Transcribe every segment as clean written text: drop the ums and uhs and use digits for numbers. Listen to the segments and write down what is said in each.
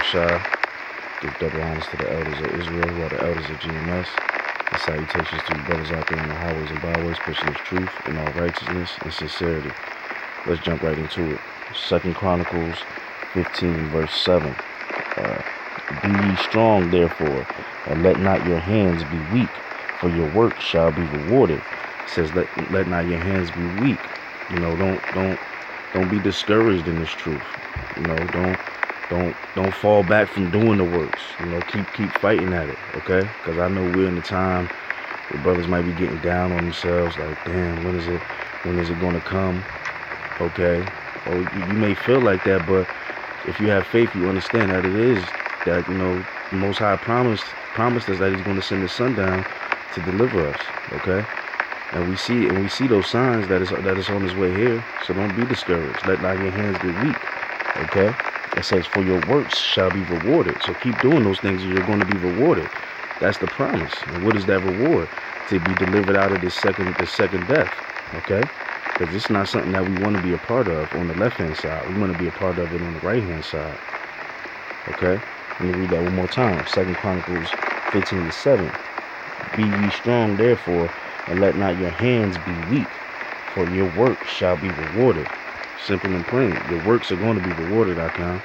Shah. Give double honors to the elders of Israel, who are the elders of GMS. And salutations to you brothers out there on the highways and byways, pushing this truth in all righteousness and sincerity. Let's jump right into it. 2 Chronicles 15, verse 7. Be ye strong, therefore, and let not your hands be weak, for your work shall be rewarded. It says, let not your hands be weak. You know, don't be discouraged in this truth. You know, don't fall back from doing the works. You know, keep fighting at it, okay? Because I know we're in a time where brothers might be getting down on themselves, like, damn, when is it gonna come? Okay, or you may feel like that, but if you have faith, you understand that it is that, you know, the Most High promised us that He's going to send His Son down to deliver us. Okay, and we see those signs that is on His way here. So don't be discouraged. Let not your hands get weak. Okay, it says, for your works shall be rewarded. So keep doing those things, and you're going to be rewarded. That's the promise. And what is that reward? To be delivered out of the second death. Okay. Because it's not something that we want to be a part of on the left-hand side. We want to be a part of it on the right-hand side. Okay? Let me read that one more time. 2 Chronicles 15:7. Be ye strong, therefore, and let not your hands be weak, for your work shall be rewarded. Simple and plain. Your works are going to be rewarded, Akam.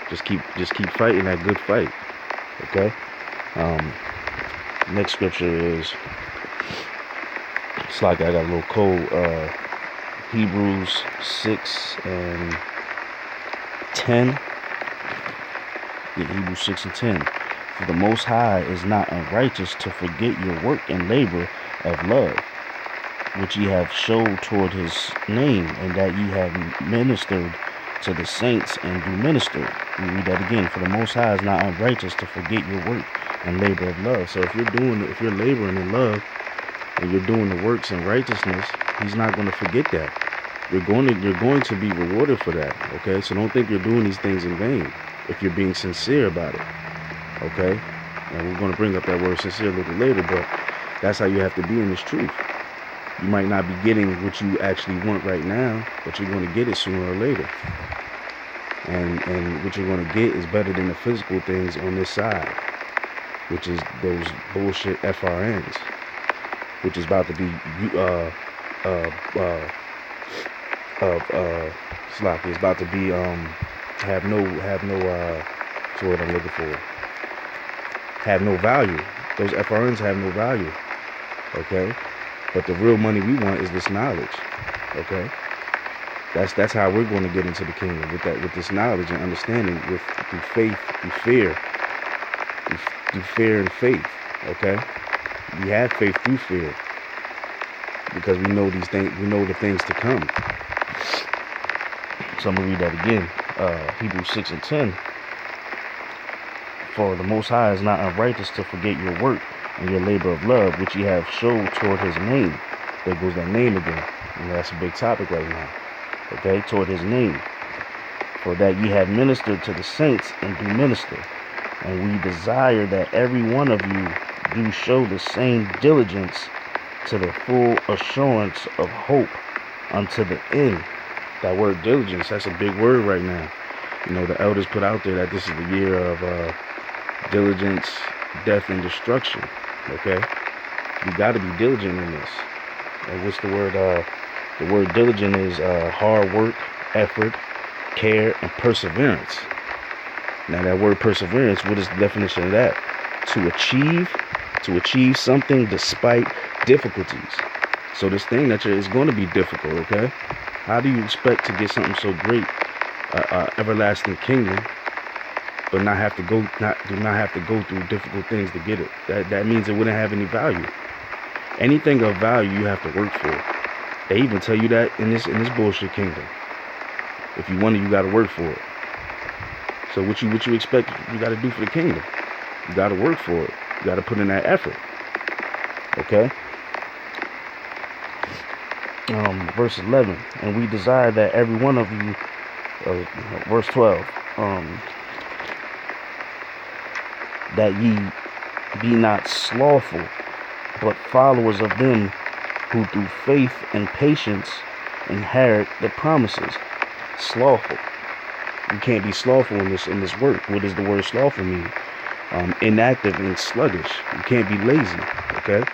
Just keep fighting that good fight. Okay? Next scripture is, it's like I got a little cold, Hebrews 6 and 10. Yeah, Hebrews 6 and 10. For the Most High is not unrighteous to forget your work and labor of love, which ye have showed toward His name, and that ye have ministered to the saints and do minister. We read that again. For the Most High is not unrighteous to forget your work and labor of love. So if you're laboring in love and you're doing the works in righteousness, He's not going to forget that. You're going to be rewarded for that. Okay, so don't think you're doing these things in vain if you're being sincere about it. Okay, and we're going to bring up that word sincere a little later, but that's how you have to be in this truth. You might not be getting what you actually want right now, but you're going to get it sooner or later. And what you're going to get is better than the physical things on this side, which is those bullshit FRNs, which is about to be sloppy. It's about to be have no what's the word I'm looking for? Have no value. Those FRNs have no value. Okay? But the real money we want is this knowledge. Okay? That's how we're going to get into the kingdom, with this knowledge and understanding, through faith, through fear and faith. Okay? We have faith through fear, because we know these things, we know the things to come. So I'm going to read that again. Hebrews 6 and 10. For the Most High is not unrighteous to forget your work and your labor of love, which ye have showed toward His name. There goes that name again. And that's a big topic right now. Okay, toward His name. For that ye have ministered to the saints and do minister. And we desire that every one of you do show the same diligence to the full assurance of hope unto the end. That word diligence, that's a big word right now. You know, the elders put out there that this is the year of diligence, death, and destruction. Okay? We got to be diligent in this. And what's the word? The word diligent is hard work, effort, care, and perseverance. Now that word perseverance, what is the definition of that? To achieve something despite difficulties. So this thing that is going to be difficult, okay? How do you expect to get something so great, everlasting kingdom, but not have to go through difficult things to get it? That means it wouldn't have any value. Anything of value you have to work for. They even tell you that in this bullshit kingdom. If you want it, you got to work for it. So what you expect you got to do for the kingdom? You got to work for it. You got to put in that effort. Okay? Verse 11. And we desire that every one of you, verse 12, that ye be not slothful, but followers of them who through faith and patience inherit the promises. Slothful. You can't be slothful in this work. What does the word slothful mean? Inactive and sluggish. You can't be lazy. Okay.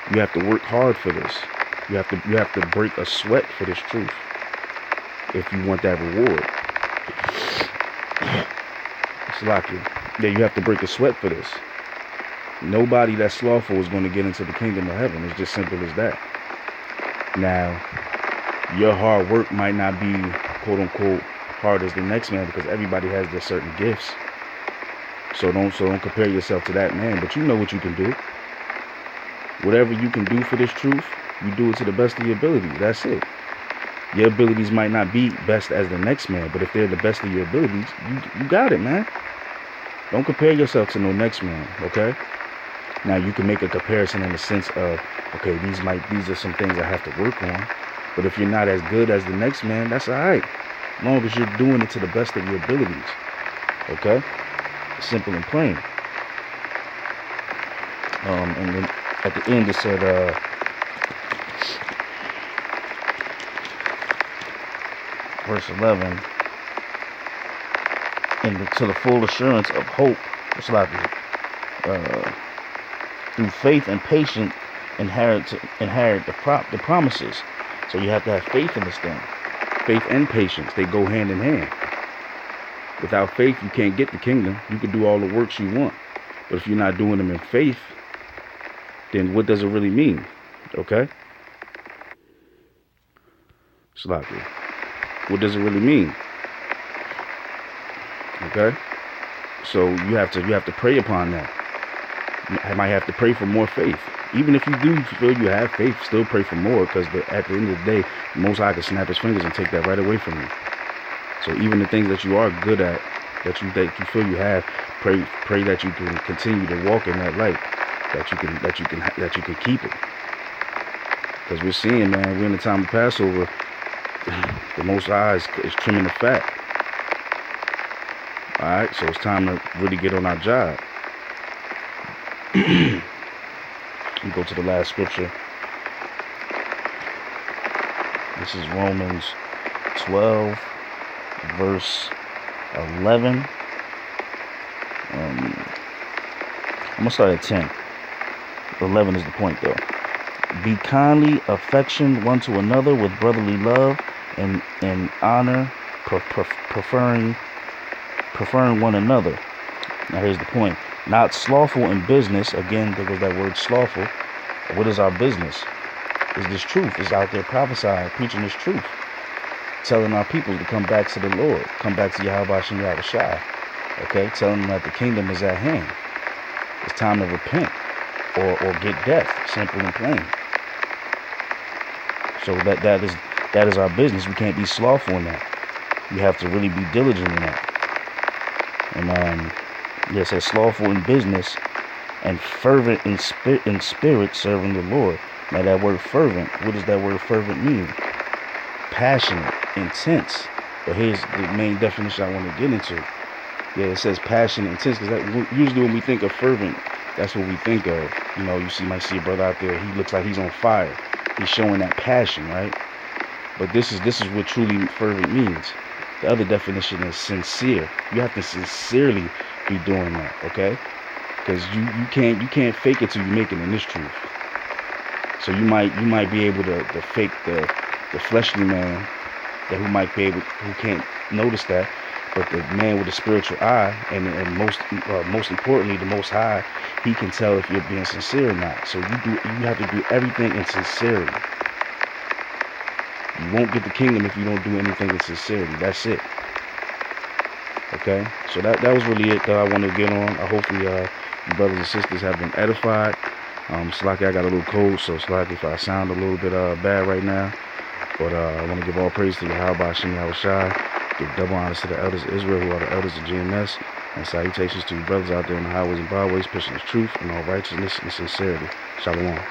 You have to work hard for this. You have to break a sweat for this truth if you want that reward. It's like you. Yeah, you have to break a sweat for this. Nobody that's slothful is going to get into the kingdom of heaven. It's just simple as that. Now, your hard work might not be quote unquote hard as the next man, because everybody has their certain gifts. So don't compare yourself to that man. But you know what you can do. Whatever you can do for this truth, you do it to the best of your ability. That's it. Your abilities might not be best as the next man, but if they're the best of your abilities, you got it, man. Don't compare yourself to no next man, okay? Now you can make a comparison in the sense of, okay, these are some things I have to work on. But if you're not as good as the next man, that's all right. As long as you're doing it to the best of your abilities, okay? Simple and plain. And then at the end it said, verse 11, and to the full assurance of hope, it's like through faith and patience inherit the promises. So you have to have faith in this thing. Faith and patience, they go hand in hand. Without faith, you can't get the kingdom. You can do all the works you want, but if you're not doing them in faith, then what does it really mean? Okay? It's like, what does it really mean? Okay? So you have to pray upon that. You might have to pray for more faith. Even if you do feel you have faith, still pray for more, because at the end of the day, the Most High can snap his fingers and take that right away from you. So even the things that you are good at, that you feel you have, pray that you can continue to walk in that light, that you can keep it. Because we're seeing, man, we're in the time of Passover. The Most High is trimming the fat. All right, so it's time to really get on our job. We go to the last scripture. This is Romans 12, verse 11. I'm gonna start at 10. 11 is the point, though. Be kindly affectioned one to another with brotherly love and honor, preferring one another. Now here's the point. Not slothful in business. Again, there goes that word slothful. What is our business? Is this truth? Is out there prophesying, preaching this truth, telling our people to come back to the Lord, come back to Yahweh Shem Yahweh Shai. Okay, telling them that the kingdom is at hand. It's time to repent or get death. Simple and plain. So that is our business. We can't be slothful in that. We have to really be diligent in that. And it says slothful in business and fervent in spirit serving the Lord. Now that word fervent, what does that word fervent mean? Passionate, intense. But here's the main definition I want to get into. Yeah, it says passionate, intense, because usually when we think of fervent, that's what we think of. You know, might see a brother out there, he looks like he's on fire. He's showing that passion, right? But this is what truly fervent means. The other definition is sincere. You have to sincerely be doing that, okay? Because you can't fake it till you make it in this truth. So you might be able to fake the fleshly man who can't notice that, but the man with the spiritual eye and most importantly the Most High, he can tell if you're being sincere or not. So you have to do everything in sincerity. You won't get the kingdom if you don't do anything in sincerity. That's it. Okay, so that was really it that I wanted to get on. Hopefully you brothers and sisters have been edified. Slacky, I got a little cold, so Slacky, if I sound a little bit bad right now, but I want to give all praise to Yahweh Shem Yahweh Shai. Give double honors to the elders of Israel, who are the elders of GMS, and salutations to you brothers out there in the highways and byways, pushing the truth in all righteousness and sincerity. Shalom.